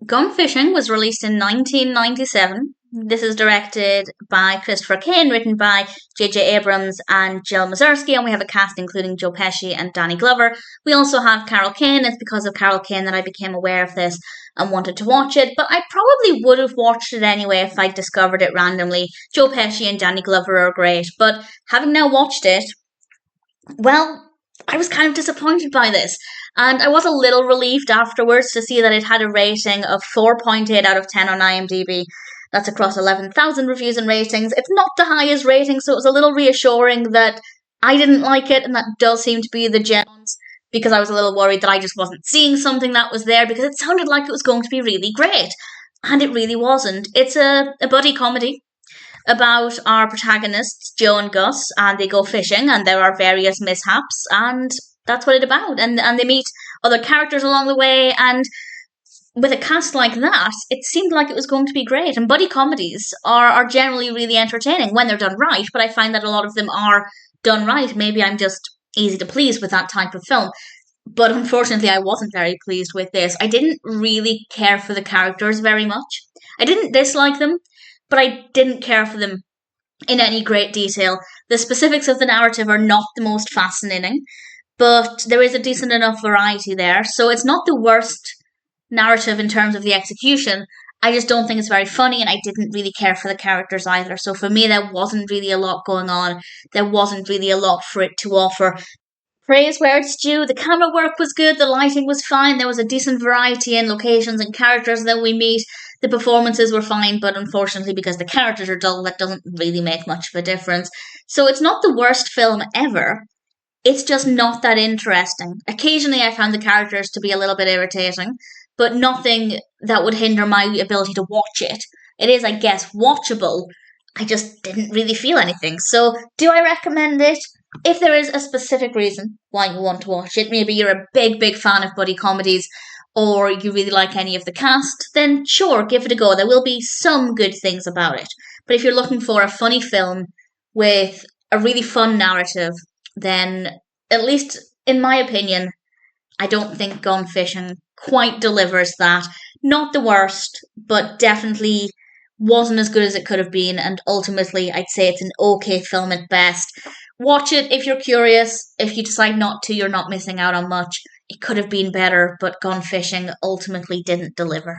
Gone Fishing was released in 1997. This is directed by Christopher Kane, written by J.J. Abrams and Jill Mazursky, and we have a cast including Joe Pesci and Danny Glover. We also have Carol Kane. It's because of Carol Kane that I became aware of this and wanted to watch it, but I probably would have watched it anyway if I discovered it randomly. Joe Pesci and Danny Glover are great, but having now watched it, well, I was kind of disappointed by this. And I was a little relieved afterwards to see that it had a rating of 4.8 out of 10 on IMDb. That's across 11,000 reviews and ratings. It's not the highest rating, so it was a little reassuring that I didn't like it, and that does seem to be the gems, because I was a little worried that I just wasn't seeing something that was there, because it sounded like it was going to be really great. And it really wasn't. It's a buddy comedy about our protagonists, Joe and Gus, and they go fishing, and there are various mishaps, and that's what it's about. And they meet other characters along the way, and with a cast like that, it seemed like it was going to be great. And buddy comedies are generally really entertaining when they're done right, but I find that a lot of them are done right. Maybe I'm just easy to please with that type of film. But unfortunately, I wasn't very pleased with this. I didn't really care for the characters very much. I didn't dislike them, but I didn't care for them in any great detail. The specifics of the narrative are not the most fascinating, but there is a decent enough variety there. So it's not the worst narrative in terms of the execution. I just don't think it's very funny, and I didn't really care for the characters either. So for me, there wasn't really a lot going on. There wasn't really a lot for it to offer. Praise where it's due. The camera work was good, the lighting was fine, there was a decent variety in locations and characters that we meet. The performances were fine, but unfortunately, because the characters are dull, that doesn't really make much of a difference. So it's not the worst film ever. It's just not that interesting. Occasionally, I found the characters to be a little bit irritating, but nothing that would hinder my ability to watch it. It is, I guess, watchable. I just didn't really feel anything. So, do I recommend it? If there is a specific reason why you want to watch it, maybe you're a big fan of buddy comedies, or you really like any of the cast, then sure, give it a go. There will be some good things about it. But if you're looking for a funny film with a really fun narrative, then, at least in my opinion, I don't think Gone Fishing quite delivers that. Not the worst, but definitely wasn't as good as it could have been, and ultimately I'd say it's an okay film at best. Watch it if you're curious. If you decide not to, you're not missing out on much. It could have been better, but Gone Fishing ultimately didn't deliver.